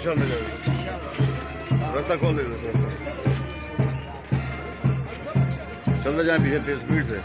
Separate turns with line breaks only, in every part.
चलते जाओ, रास्ता खोल दे रास्ता, चलते जाए पीछे तेज स्पीड से।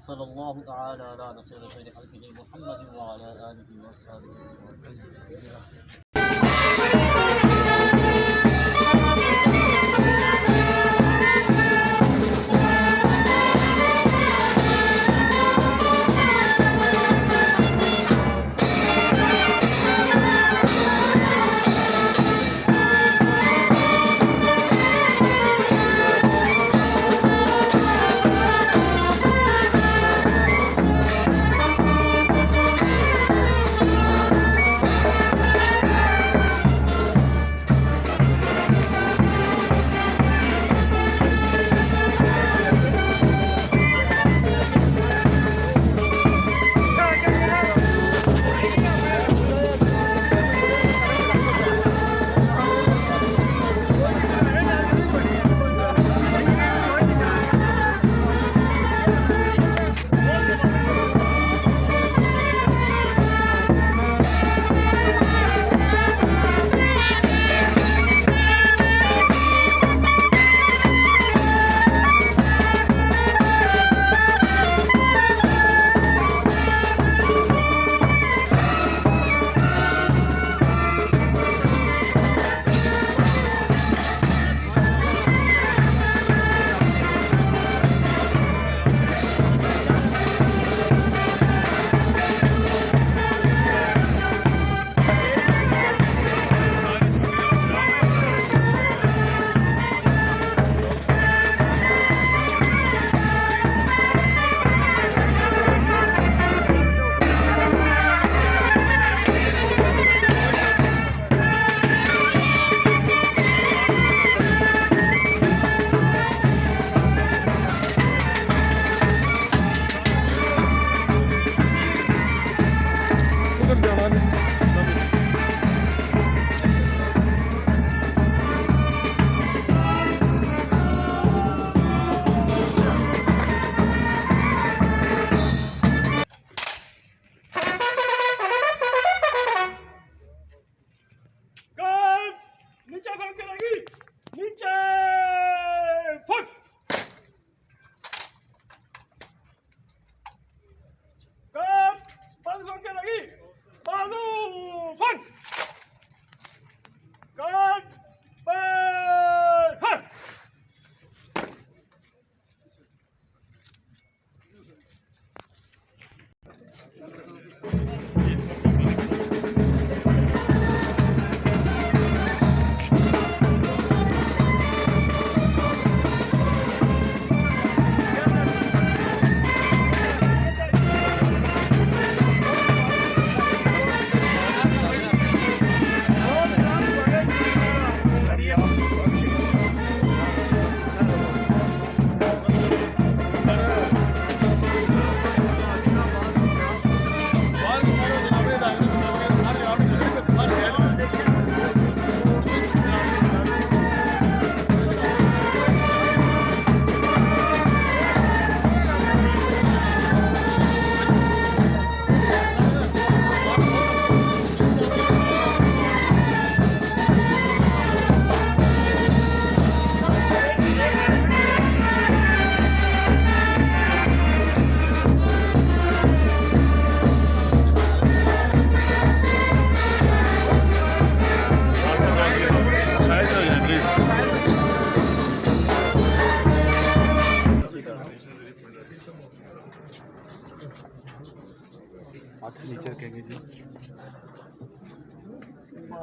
सल्लल्लाहु तआला अला रसूल खल्क़िही मुहम्मद व अला आलिहि व अस्हाबिही।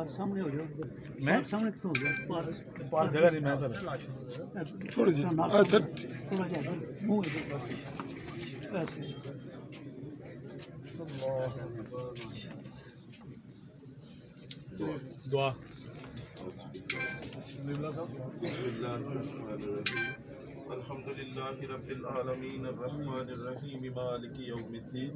सामने हो जाओ,
मैं
सामने क्यों हो जाओ,
पार जगह नहीं मैं सर
थोड़ी सी थोड़ा ज्यादा मुंह ऐसे
दुआ
अल्हम्दुलिल्लाहि रब्बिल आलमीन अर्रहमानिर रहीम मालिकि यौमिद्दीन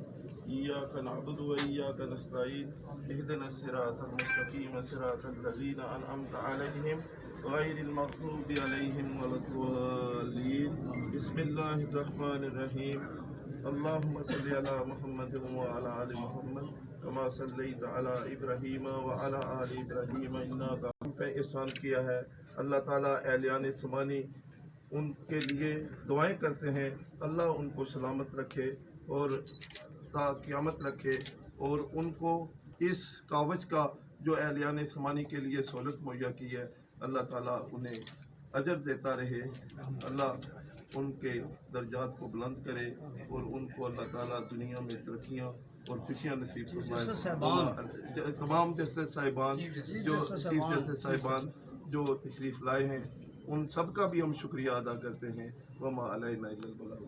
इय्याका नअबुदु व इय्याका नस्तईन इहदिनस सिरातल मुस्तकीम सिरातल लज़ीना अनअमता अलैहिम गैरिल मग़ज़ूबि अलैहिम वलद्दॉलीन बिस्मिल्लाहिर रहमानिर रहीम अल्लाहुम्मा सल्लि अला मुहम्मद व अला आलि मुहम्मद कमा सल्लैता अला इब्राहीम व अला आलि इब्राहीम इन्नका हम पे एहसान किया है। अल्लाह ताला एहलियान समानी उनके लिए दुआएं करते हैं, अल्लाह उनको सलामत रखे और ता क़यामत रखे और उनको इस कावज का जो एहलियान समानी के लिए सहूलत मुहैया की है, अल्लाह ताला उन्हें अजर देता रहे। अल्लाह उनके दर्जात को बुलंद करे और उनको अल्लाह ताला दुनिया में तरक्कियाँ और खुशियाँ नसीब फरमाए। तमाम जस्टिस साहिबान जो चीफ जस्टिस साहिबान जो तशरीफ़ लाए हैं, उन सब का भी हम शुक्रिया अदा करते हैं। वमा अलैना इल्लल बलाग।